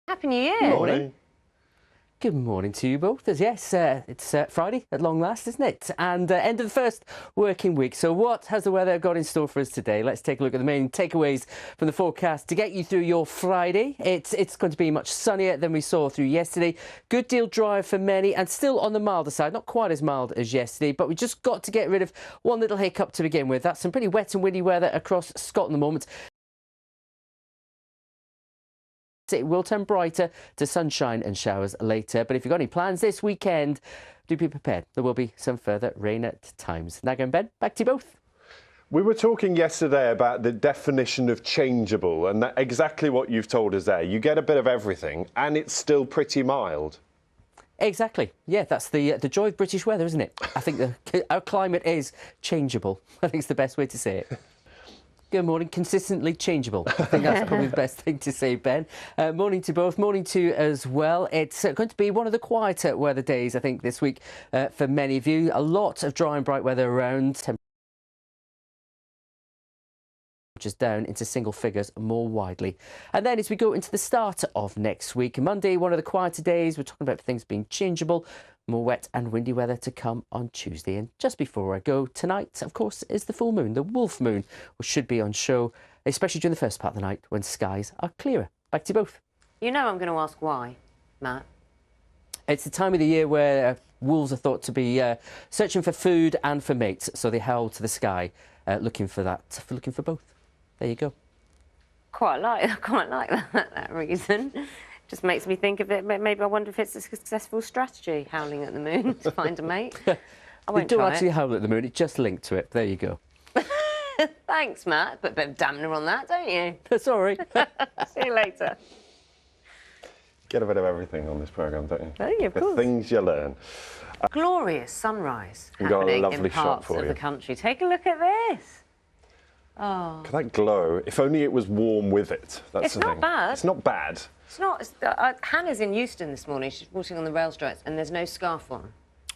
Happy New Year. Morning. Good morning to you both. Yes, it's Friday at long last, isn't it? And end of the first working week. So what has the weather got in store for us today? Let's take a look at the main takeaways from the forecast to get you through your Friday. It's going to be much sunnier than we saw through yesterday. Good deal drier for many and still on the milder side. Not quite as mild as yesterday, but we just got to get rid of one little hiccup to begin with. That's some pretty wet and windy weather across Scotland at the moment. It will turn brighter to sunshine and showers later. But if you've got any plans this weekend, do be prepared. There will be some further rain at times. Naga and Ben, back to you both. We were talking yesterday about the definition of changeable, and that's exactly what you've told us there. You get a bit of everything, and it's still pretty mild. Exactly. Yeah, that's the joy of British weather, isn't it? I think our climate is changeable. I think it's the best way to say it. Good morning. Consistently changeable. I think that's probably the best thing to say, Ben. Morning to both. Morning to you as well. It's going to be one of the quieter weather days, I think, this week for many of you. A lot of dry and bright weather around. Temperatures down into single figures more widely. And then as we go into the start of next week, Monday, one of the quieter days. We're talking about things being changeable. More wet and windy weather to come on Tuesday. And just before I go, tonight, of course, is the full moon, the wolf moon, which should be on show, especially during the first part of the night when skies are clearer. Back to you both. You know I'm going to ask why, Matt. It's the time of the year where wolves are thought to be searching for food and for mates, so they howl to the sky, looking for both. There you go. Quite like that reason. Just makes me think of it. Maybe I wonder if it's a successful strategy, howling at the moon to find a mate. They do actually howl at the moon. It just linked to it. There you go. Thanks, Matt. Put a bit of dampener on that, don't you? Sorry. See you later. Get a bit of everything on this programme, don't you? Oh, yeah, of course. The things you learn. Glorious sunrise We've got a happening lovely in shot parts for of you. the country. Take a look at this. Oh. Look at that glow. If only it was warm with it. That's It's the not thing. bad. It's not bad. It's not. Hannah's in Euston this morning. She's walking on the rail stripes, and there's no scarf on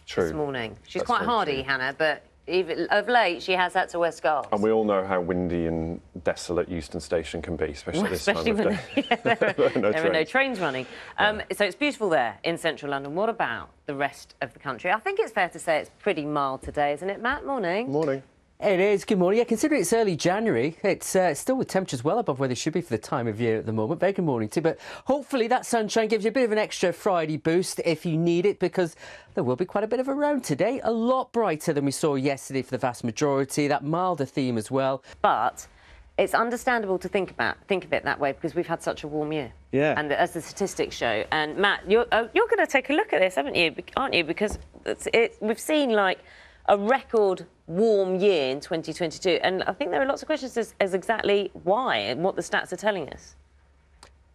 True. this morning. She's That's quite very hardy, true. Hannah, but even of late she has had to wear scarves. And we all know how windy and desolate Euston Station can be, especially this time of when day. there are no trains running. So it's beautiful there in central London. What about the rest of the country? I think it's fair to say it's pretty mild today, isn't it, Matt? Morning. Morning. It is. Good morning. Yeah, considering it's early January, it's still with temperatures well above where they should be for the time of year at the moment. Very good morning too. But hopefully that sunshine gives you a bit of an extra Friday boost if you need it, because there will be quite a bit of a round today. A lot brighter than we saw yesterday for the vast majority. That milder theme as well. But it's understandable to think of it that way because we've had such a warm year. Yeah. And as the statistics show, and Matt, you're going to take a look at this, haven't you? Aren't you? Because we've seen like a record warm year in 2022, and I think there are lots of questions as exactly why and what the stats are telling us.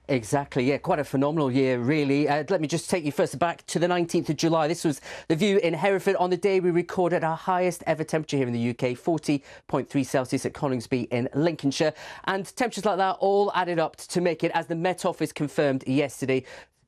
Exactly, yeah, quite a phenomenal year, really. Let me just take you first back to the 19th of July. This was the view in Hereford on the day we recorded our highest ever temperature here in the UK, 40.3 Celsius at Coningsby in Lincolnshire. And temperatures like that all added up to make it, as the Met Office confirmed yesterday,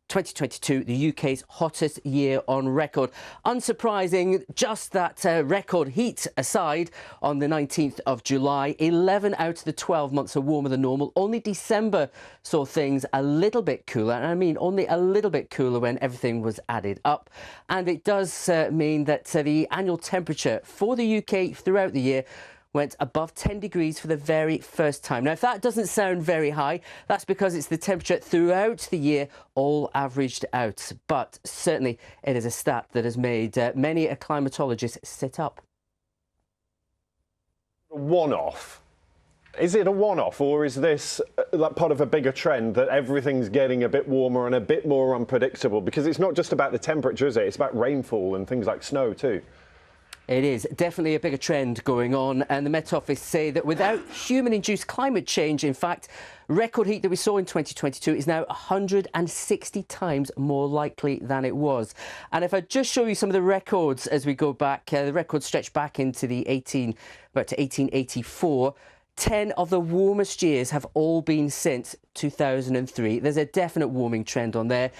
2022, the UK's hottest year on record. Unsurprising, just that record heat aside, on the 19th of July, 11 out of the 12 months are warmer than normal. Only December saw things a little bit cooler, and I mean only a little bit cooler when everything was added up. And it does mean that the annual temperature for the UK throughout the year went above 10 degrees for the very first time. Now, if that doesn't sound very high, that's because it's the temperature throughout the year all averaged out. But certainly it is a stat that has made many a climatologist sit up. A one-off. Is it a one-off, or is this like part of a bigger trend that everything's getting a bit warmer and a bit more unpredictable? Because it's not just about the temperature, is it? It's about rainfall and things like snow too. It is definitely a bigger trend going on, and the Met Office say that without human-induced climate change, in fact, record heat that we saw in 2022 is now 160 times more likely than it was. And if I just show you some of the records as we go back, the records stretch back into the 1884. 10 of the warmest years have all been since 2003. There's a definite warming trend on there.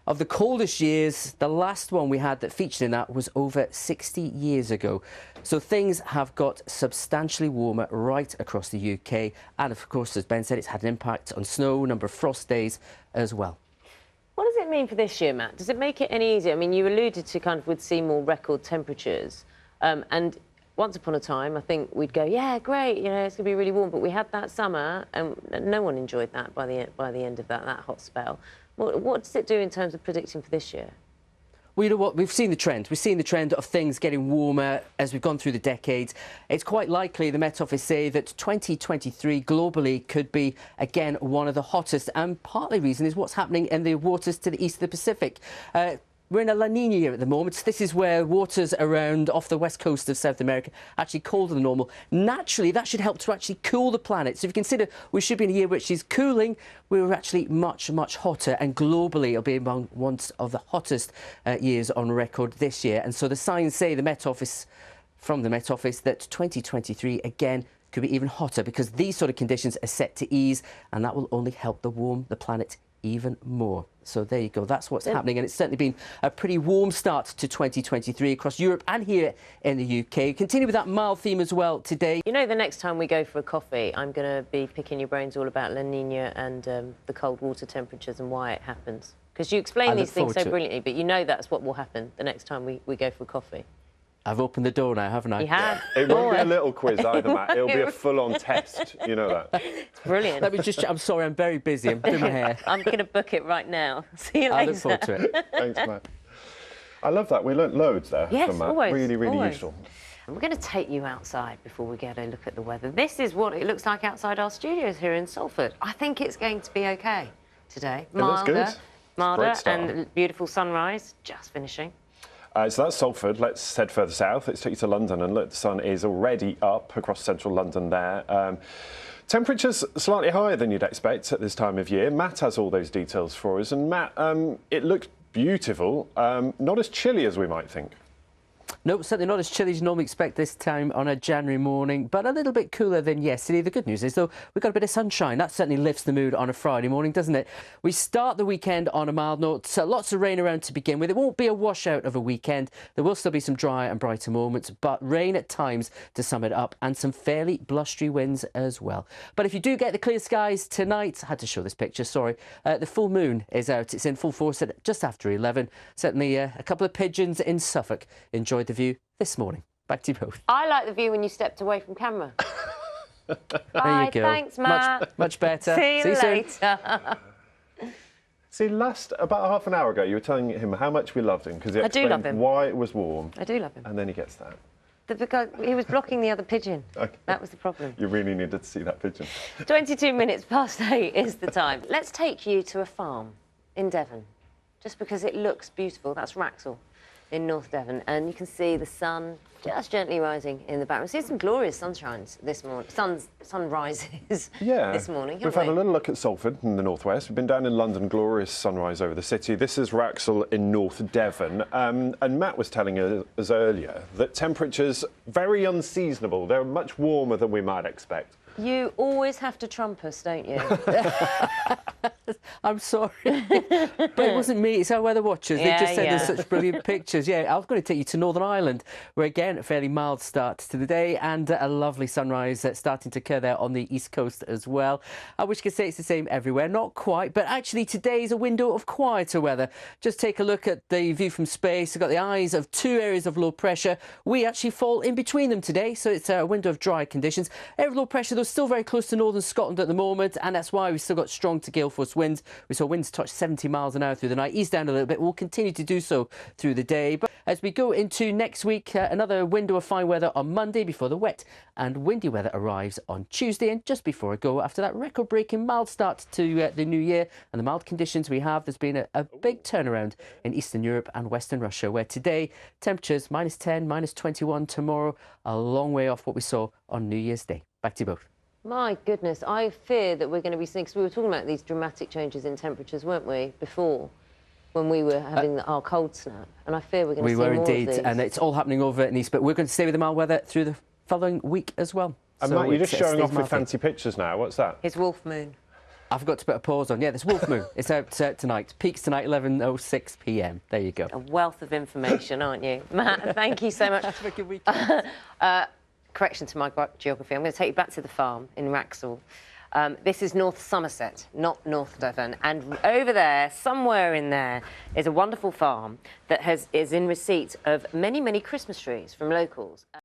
Of the coldest years, the last one we had that featured in that was over 60 years ago. So things have got substantially warmer right across the UK. And of course, as Ben said, it's had an impact on snow, number of frost days as well. What does it mean for this year, Matt? Does it make it any easier? I mean, you alluded to kind of we'd see more record temperatures, and once upon a time, I think we'd go, yeah, great, you know, it's going to be really warm. But we had that summer, and no one enjoyed that by the end of that hot spell. What does it do in terms of predicting for this year? Well, you know what? We've seen the trend. We've seen the trend of things getting warmer as we've gone through the decades. It's quite likely, the Met Office say, that 2023 globally could be, again, one of the hottest. And partly reason is what's happening in the waters to the east of the Pacific. We're in a La Nina year at the moment. This is where waters around off the west coast of South America are actually colder than normal. Naturally, that should help to actually cool the planet. So if you consider we should be in a year which is cooling, we're actually much, much hotter. And globally, it'll be among one of the hottest years on record this year. And so the signs say, from the Met Office, that 2023, again, could be even hotter because these sort of conditions are set to ease, and that will only help to warm the planet even more. So there you go, that's what's happening, and it's certainly been a pretty warm start to 2023 across Europe and here in the UK. Continue with that mild theme as well today. You know, the next time we go for a coffee, I'm going to be picking your brains all about La Nina and the cold water temperatures and why it happens. Because you explain these things so brilliantly, but you know that's what will happen the next time we go for a coffee. I've opened the door now, haven't I? You have. It won't be a little quiz either, Matt. It'll be a full-on test. You know that. It's brilliant. Let me just... I'm sorry, I'm very busy. I'm doing my hair. I'm going to book it right now. See you later. I look forward to it. Thanks, Matt. I love that. We learnt loads there from Matt. Always, really, really always. useful. We're going to take you outside before we get a look at the weather. This is what it looks like outside our studios here in Salford. I think it's going to be OK today. It looks good. Milder and beautiful sunrise just finishing. So that's Salford. Let's head further south. Let's take you to London, and look, the sun is already up across central London there. Temperatures slightly higher than you'd expect at this time of year. Matt has all those details for us, and Matt, it looks beautiful, not as chilly as we might think. No, certainly not as chilly as you normally expect this time on a January morning, but a little bit cooler than yesterday. The good news is, though, we've got a bit of sunshine. That certainly lifts the mood on a Friday morning, doesn't it? We start the weekend on a mild note. So lots of rain around to begin with. It won't be a washout of a weekend. There will still be some dry and brighter moments, but rain at times to sum it up, and some fairly blustery winds as well. But if you do get the clear skies tonight, I had to show this picture, sorry. The full moon is out. It's in full force at just after 11. Certainly a couple of pigeons in Suffolk enjoyed the view this morning. Back to you both. I like the view when you stepped away from camera. There Bye, you go. thanks, Matt. Much better. See you later. See, about half an hour ago, you were telling him how much we loved him because I do love him. Why it was warm. I do love him. And then he gets that. Because he was blocking the other pigeon. Okay. That was the problem. You really needed to see that pigeon. 22 minutes past 8 is the time. Let's take you to a farm in Devon, just because it looks beautiful. That's Wraxall in North Devon, and you can see the sun just gently rising in the background. See some glorious sunshines this morning, sunrises this morning. We've had a little look at Salford in the northwest. We've been down in London, glorious sunrise over the city. This is Wraxall in North Devon, and Matt was telling us earlier that temperatures very unseasonable. They're much warmer than we might expect. You always have to trump us, don't you? I'm sorry, but it wasn't me. It's our weather watchers. They just said there's such brilliant pictures. Yeah, I was going to take you to Northern Ireland, where again a fairly mild start to the day and a lovely sunrise starting to occur there on the east coast as well. I wish I could say it's the same everywhere. Not quite, but actually today is a window of quieter weather. Just take a look at the view from space. We've got the eyes of two areas of low pressure. We actually fall in between them today, so it's a window of dry conditions. Area of low pressure, though, still very close to northern Scotland at the moment, and that's why we've still got strong to gale force winds. We saw winds touch 70 miles an hour through the night, ease down a little bit. We'll continue to do so through the day. But as we go into next week, another window of fine weather on Monday before the wet and windy weather arrives on Tuesday. And just before I go, after that record-breaking mild start to the new year and the mild conditions we have, there's been a big turnaround in Eastern Europe and Western Russia, where today temperatures -10, -21 tomorrow, a long way off what we saw on New Year's Day. Back to you both. My goodness, I fear that we're going to be seeing, because we were talking about these dramatic changes in temperatures, weren't we, before, when we were having our cold snap, and I fear we're going to see more of these. We were indeed, and it's all happening over in East, but we're going to stay with the mild weather through the following week as well. And so Matt, you're just showing off with mildly. fancy pictures now. What's that? It's Wolf Moon. I forgot to put a pause on. Yeah, this Wolf Moon. It's out tonight. Peaks tonight, 11:06 p.m. There you go. A wealth of information, aren't you? Matt, thank you so much. Have a good weekend. Correction to my geography. I'm going to take you back to the farm in Wraxall. This is North Somerset, not North Devon. And over there, somewhere in there, is a wonderful farm that is in receipt of many, many Christmas trees from locals.